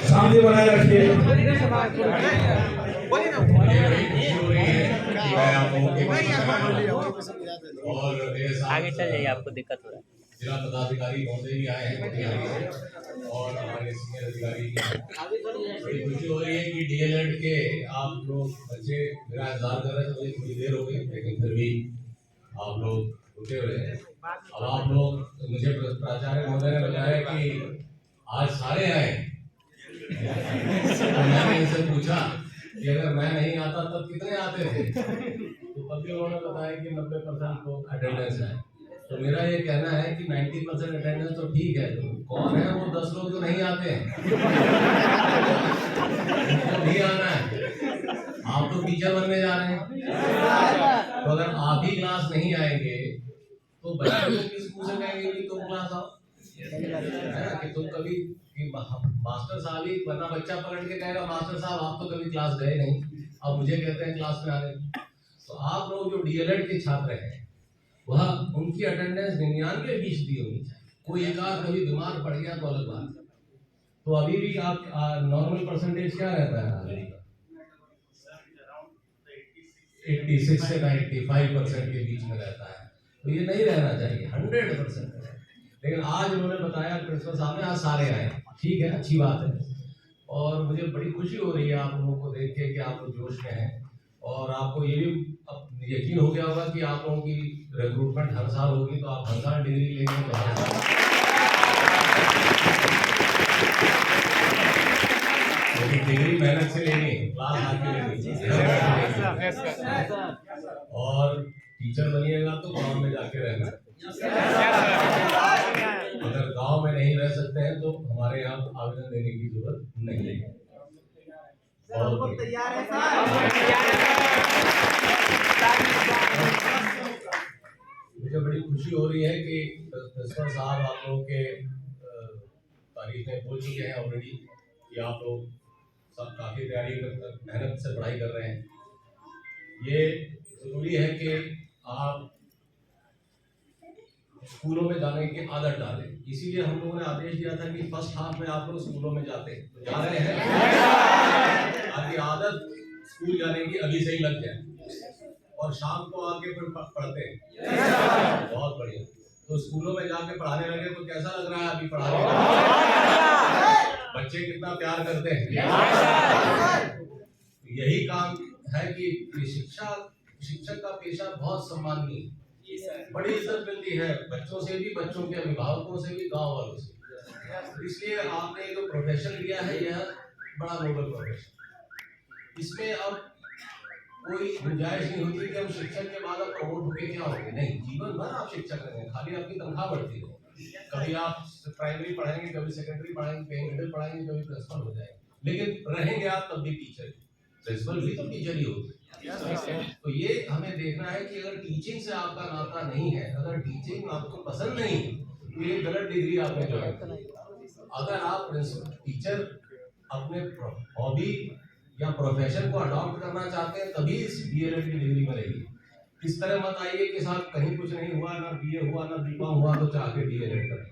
शांति बनाए रखिए। आगे चल जाइए, आपको दिक्कत हो रहा है। जिला पदाधिकारी महोदय भी आए हैं मोतिहारी से और हमारे सीनियर अधिकारी बड़ी खुशी हो रही है कि डीएलएड के आप लोग बच्चे मेरा इंतजार कर रहे थे, मुझे थोड़ी देर हो गई, लेकिन फिर भी आप लोग रुके हुए हैं। अब आप लोग, मुझे प्राचार्य महोदय ने बताया कि आज सारे आए, तो मैंने इनसे पूछा कि अगर मैं नहीं आता तब कितने आते थे, तो तब भी उन्होंने बताया कि 90% लोग अटेंडेंस है। तो मेरा ये कहना है कि 90% अटेंडेंस तो ठीक है, तो कौन है वो 10 लोग जो नहीं आते हैं? तो नहीं आना है। आप तो टीचर बनने जा रहे हैं, तो अगर आप ही क्लास नहीं आएंगे तो बच्चों को किस स्कूल से कहेंगे कि तुम क्लास आओ? है ना, कि तुम कभी मास्टर साहब ही, वरना बच्चा पकड़ के कहेगा मास्टर साहब आप तो कभी क्लास गए नहीं, अब मुझे कहते हैं क्लास में आने। तो आप लोग जो डीएलएड के छात्र हैं, वह उनकी अटेंडेंस 99% होनी चाहिए। कोई एक आध कभी बीमार पड़ गया तो अलग बात है। तो अभी भी आप नॉर्मल परसेंटेज क्या रहता है अभी का? 86 से 95% के बीच में रहता है। तो ये नहीं रहना चाहिए, 100% है। लेकिन आज उन्होंने बताया प्रिंसिपल साहब ने, आज सारे आए, ठीक है, अच्छी बात है। और मुझे बड़ी खुशी हो रही है आप लोगों को देख के कि आप लोग जोश में हैं। और आपको ये भी यकीन हो गया होगा कि आप लोगों की रिक्रूटमेंट हर साल होगी, तो आप हर साल डिग्री लेंगे तो हर साल, लेकिन डिग्री मेहनत से लेंगे, क्लास आके लेंगे। और टीचर बनिएगा तो गांव में जाके रहना। अगर गांव में नहीं रह सकते हैं तो हमारे यहाँ आवेदन देने की जरूरत नहीं है। तैयार है सर। मुझे बड़ी खुशी हो रही है कि प्रिंसिपल साहब आप लोगों के तारीफ में बोल चुके हैं ऑलरेडी कि आप लोग सब काफ़ी तैयारी मेहनत से पढ़ाई कर रहे हैं। ये ज़रूरी है कि आप स्कूलों में जाने की आदत डालें, इसीलिए हम लोगों ने आदेश दिया था कि फर्स्ट हाफ में आप लोग स्कूलों में जाते, तो जा रहे हैं। आपकी आदत स्कूल जाने की अभी से ही लग जाए और शाम को आके फिर पढ़ते हैं। बहुत बढ़िया। तो स्कूलों में जाके पढ़ाने लगे तो कैसा लग रहा है अभी पढ़ाने का? बच्चे कितना प्यार करते हैं। यही काम है कि शिक्षक का पेशा बहुत सम्माननीय, बड़ी इज्जत मिलती है बच्चों से भी, बच्चों के अभिभावकों से भी, गांव वालों से। इसलिए आपने जो प्रोफेशन लिया है यह बड़ा नोबल प्रोफेशन। इसमें अब कोई गुंजाइश नहीं होती कि हम शिक्षक के बाद अब प्रमोट होके क्या होंगे, नहीं, जीवन भर आप शिक्षक रहेंगे, खाली आपकी तनख्वाह बढ़ती है। कभी आप प्राइमरी पढ़ाएंगे, कभी सेकेंडरी पढ़ाएंगे, कहीं मिडिल पढ़ाएंगे, कभी प्रिंसिपल हो जाएंगे, लेकिन रहेंगे आप तब भी टीचर। प्रिंसिपल भी तो टीचर ही होते हैं। तो ये हमें देखना है कि अगर टीचिंग से आपका नाता नहीं है, अगर टीचिंग आपको पसंद नहीं है, तो ये गलत डिग्री आपने ज्वाइन की। अगर आप टीचर अपने हॉबी या प्रोफेशन को अडॉप्ट करना चाहते हैं तभी इस डीएलएड की डिग्री मिलेगी। इस तरह मत आइए कि साहब कहीं कुछ नहीं हुआ, ना बीए हुआ, ना बीकॉम हुआ, तो चाह के डीएलएड करें।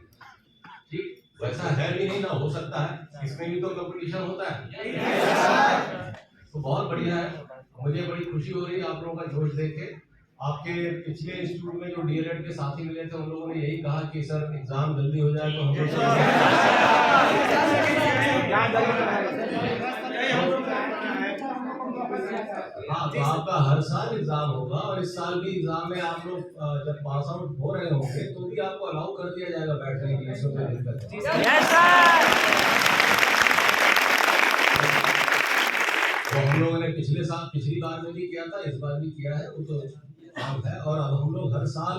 ठीक वैसा है भी नहीं, ना हो सकता है, इसमें भी तो कंपटीशन होता है। तो बहुत बढ़िया है, मुझे बड़ी खुशी हो रही है आप लोगों का जोश देख के। आपके पिछले इंस्टीट्यूट में जो डीएलएड के साथी मिले थे उन लोगों ने यही कहा कि सर एग्जाम जल्दी हो जाए तो हम लोग हाँ, तो आपका हर साल एग्जाम होगा और इस साल भी एग्जाम में आप लोग जब पास आउट हो रहे होंगे तो भी आपको अलाउ कर दिया जाएगा बैठने के लिए, इसमें कोई दिक्कत नहीं। तो हम लोगों ने पिछली बार में भी किया था, इस बार भी किया है, वो तो काम है। और अब हम लोग हर साल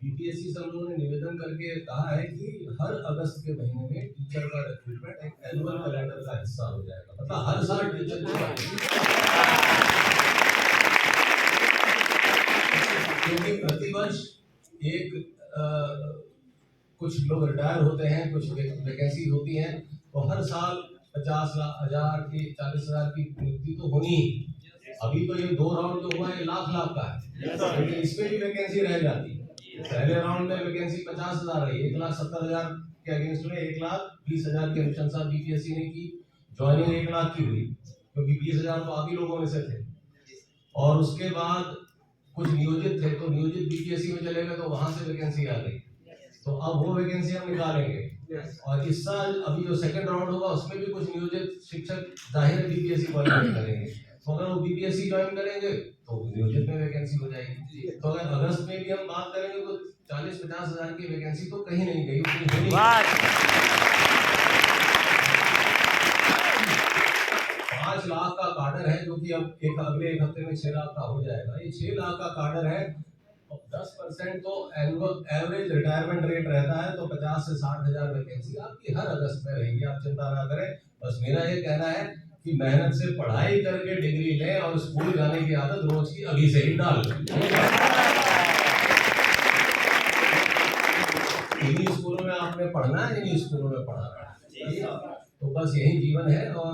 बीपीएससी से हम लोगों ने निवेदन करके कहा है कि हर अगस्त के महीने में टीचर का रिक्रूटमेंट एक एनुअल कैलेंडर का हिस्सा हो जाएगा, मतलब हर साल टीचर क्योंकि प्रतिवर्ष एक कुछ लोग रिटायर होते हैं, कुछ वैकेंसी होती हैं, तो हर साल 50,000 की 40,000 की नियुक्ति तो होनी ही। अभी तो ये 2 राउंड जो हुआ है लाख का है, लेकिन इसमें भी वैकेंसी रह जाती है। पहले राउंड में वैकेंसी 50,000 रही, 1,70,000 के अगेंस्ट में 1,20,000 के अनुशंसा बीपीएससी ने की, ज्वाइनिंग 1 लाख की हुई, क्योंकि 20,000 तो आप ही लोगों में से थे। और उसके बाद कुछ नियोजित थे, तो नियोजित बीपीएससी में चले गए, तो वहां से वैकेंसी आ गई, तो अब वो वैकेंसी हम निकालेंगे। और इस साल अभी जो सेकंड राउंड होगा उसमें भी कुछ नियोजित शिक्षक जाहिर है बीपीएससी ज्वाइन करेंगे, तो अगर वो बीपीएससी ज्वाइन करेंगे तो नियोजित में वैकेंसी हो जाएगी। तो अगर अगस्त में भी हम बात करेंगे तो 40-50,000 की वैकेंसी तो कहीं नहीं गई, उतनी होनी। 5 लाख का कार्डर है, जो कि अब अगले एक हफ्ते में 6 लाख का हो जाएगा। ये 6 लाख का कार्डर है, 10% तो एवरेज रिटायरमेंट रेट रहता है, तो 50 से 60,000 वैकेंसी आपकी हर अगस्त में रहेगी, आप चिंता ना करें। बस मेरा ये कहना है कि मेहनत से पढ़ाई करके डिग्री लें और स्कूल जाने की आदत रोज की अभी से ही डाल लें। इन्हीं स्कूलों में आपने पढ़ना है, इन्हीं स्कूलों में पढ़ाना है, तो बस यही जीवन है। और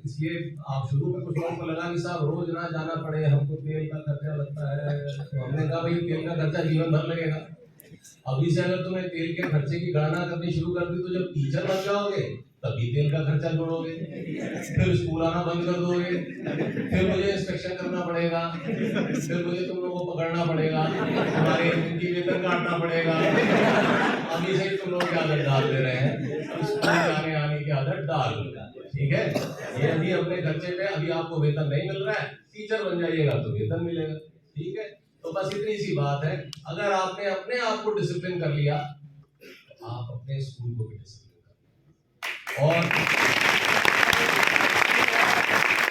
इसलिए आप शुरू में कुछ लोगों को लगा कि साहब रोज ना जाना पड़े, हमको तेल का खर्चा लगता है, तो हमने कहा भाई तेल का खर्चा जीवन भर लगेगा। अभी से अगर तुम्हें तेल के खर्चे की गणना करनी शुरू कर दी, तो जब टीचर बन जाओगे तभी तेल का खर्चा जोड़ोगे, फिर स्कूल आना बंद कर दोगे, फिर मुझे इंस्पेक्शन करना पड़ेगा, फिर मुझे तुम लोगों को पकड़ना पड़ेगा, तुम्हारे इनकी वेतन काटना पड़ेगा। अभी से ही तुम लोग की आदत डाल दे रहे हैं, स्कूल जाने आने की आदत डाल, ठीक है। ये अभी अपने खर्चे पे, अभी आपको वेतन नहीं मिल रहा है, टीचर बन जाइएगा तो वेतन मिलेगा, ठीक है। तो बस इतनी सी बात है, अगर आपने अपने आप को डिसिप्लिन कर लिया तो आप अपने स्कूल को भी डिसिप्लिन कर। और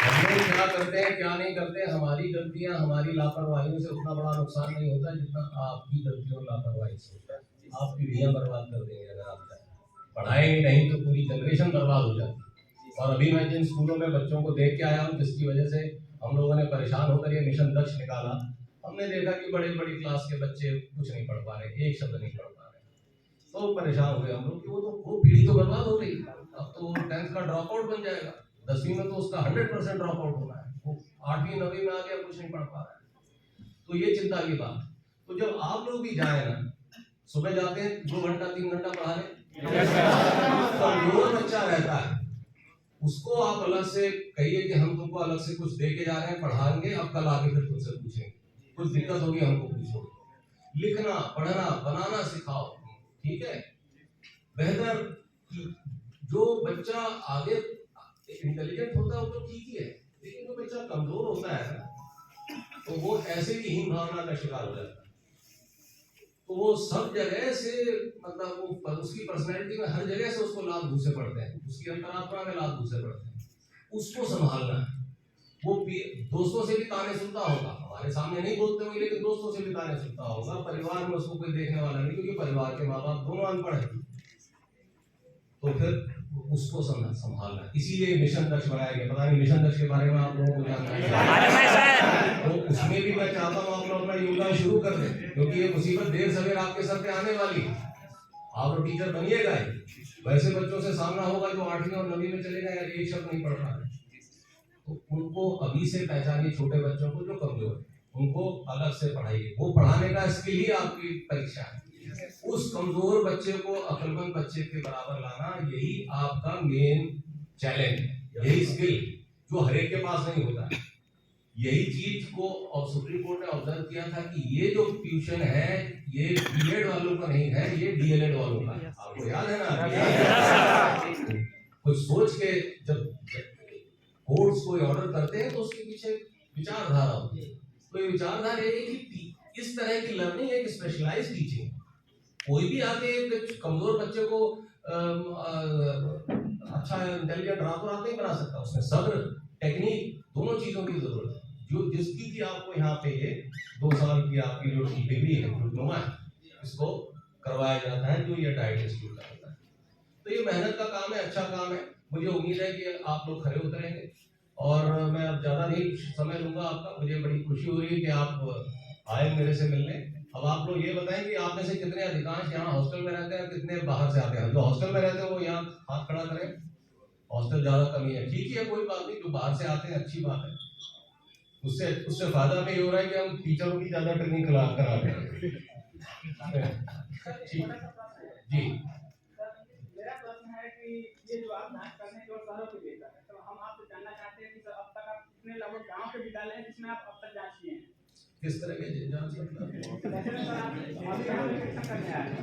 हम लोग क्या करते हैं क्या नहीं करते हैं, हमारी गलतियां हमारी लापरवाहियों से उतना बड़ा नुकसान नहीं होता जितना आपकी गलतियों और लापरवाही से होता है। आप पीढ़ियां बर्बाद कर देंगे अगर आप पढ़ाएंगे नहीं तो पूरी जनरेशन बर्बाद हो जाती है। और अभी मैं जिन स्कूलों में बच्चों को देख के आया हूँ, जिसकी वजह से हम लोगों ने परेशान होकर ये मिशन दक्ष निकाला, हमने देखा कि बड़ी क्लास के बच्चे कुछ नहीं पढ़ पा रहे, एक शब्द नहीं पढ़ पा रहे, तो परेशान हुए हम लोग कि वो पीढ़ी तो बर्बाद हो गई। अब तो 10th का ड्रॉप आउट बन जाएगा, 10वीं में तो उसका 100% ड्रॉप आउट होना है, वो 8वीं 9वीं में आ गया कुछ नहीं पढ़ पा रहा है, तो ये चिंता की बात। तो जब आप लोग भी जाए ना, सुबह जाते हैं 2 घंटा 3 घंटा पढ़ाने, कमजोर बच्चा रहता है, उसको आप अलग से कहिए कि हम तुमको अलग से कुछ दे के जा रहे हैं, पढ़ाएंगे, अब कल आके फिर तुमसे पूछेंगे, कुछ दिक्कत होगी हमको पूछोगे। लिखना पढ़ना बनाना सिखाओ, ठीक है। बेहतर जो बच्चा आगे इंटेलिजेंट होता है वो तो ठीक ही है, लेकिन जो बच्चा कमजोर होता है तो वो ऐसे की हीन भावना का शिकार हो जाता है, तो वो सब जगह से मतलब वो उसकी पर्सनैलिटी में हर जगह से उसको लाभ घुसे पड़ते हैं, उसकी अंतरात्मा में लाभ घुसे पड़ते हैं, उसको संभालना है। वो दोस्तों से भी ताने सुनता होगा, हमारे सामने नहीं बोलते होंगे लेकिन दोस्तों से भी ताने सुनता होगा, परिवार में उसको कोई देखने वाला नहीं, क्योंकि परिवार के माँ बाप दोनों अनपढ़ हैं, तो फिर उसको संभालना है। इसीलिए मिशन दक्ष बनाया गया। पता नहीं मिशन दक्ष के बारे में आप लोगों को जानना है, तो उसमें भी मैं चाहता हूँ आप लोग अपना योगदान शुरू कर दें, क्योंकि ये मुसीबत देर सवेर आपके सर पे आने वाली है। आप लोग टीचर बनिएगा ही, वैसे बच्चों से सामना होगा जो 8वीं और 9वीं में चले गए या एक शब्द नहीं पढ़ पा रहे, तो उनको अभी से पहचानिए, छोटे बच्चों को जो कमजोर है उनको अलग से पढ़ाइए, वो पढ़ाने का स्किल ही आपकी परीक्षा है। उस कमजोर बच्चे को अक्लमंद बच्चे के बराबर लाना, यही आपका मेन चैलेंज है, यही स्किल जो हर एक के पास नहीं होता है। यही चीज को और सुप्रीम कोर्ट ने ऑब्जर्व किया था कि ये जो ट्यूशन है ये बीएड वालों का नहीं है, ये डीएलएड वालों का है। आपको याद है ना? कुछ सोच के जब कोर्ट्स कोई ऑर्डर करते हैं तो उसके पीछे विचारधारा होती है, तो ये विचारधारा ये है कि इस तरह की लर्निंग एक स्पेशलाइज्ड टीचिंग, कोई भी आके एक कमजोर बच्चे को अच्छा इंटेलिजेंट रातों रात नहीं बना सकता, उसमें सब्र टेक्निक दोनों चीजों की जरूरत है। जो जिसकी की आपको यहाँ पे ये 2 साल की आपकी जो डिग्री है, डिप्लोमा है, इसको करवाया जाता है, जो ये डाइट इंस्टीट्यूट का होता है। तो ये मेहनत का काम है, अच्छा काम है, मुझे उम्मीद है कि आप लोग खरे उतरेंगे। और मैं अब ज्यादा नहीं समय लूंगा आपका, मुझे बड़ी खुशी हो रही है कि आप आए मेरे से मिलने। अब आप लोग ये बताएं कि आप में से कितने अधिकांश यहाँ हॉस्टल में रहते हैं, कितने बाहर से आते हैं। जो हॉस्टल में रहते हैं वो यहाँ हाथ खड़ा करें, हॉस्टल ज्यादा कमी है, ठीक है, कोई बात नहीं, जो बाहर से आते हैं अच्छी बात है, उससे फायदा में ये हो रहा है कि हम टीचरों की ज्यादा ट्रेनिंग करा रहे हैं, ठीक जी। मेरा प्रश्न है कि ये जो आप जांच करने के और शहरों के लिए कर रहे हैं, तो हम आपसे जानना चाहते हैं कि सर अब तक आप कितने लगभग गांव के विद्यालय हैं जिसमें आप अब तक जांच किए हैं? किस तरह के जांच मतलब? जैसे सर आप अभी हम निरीक्षण करने आए हैं,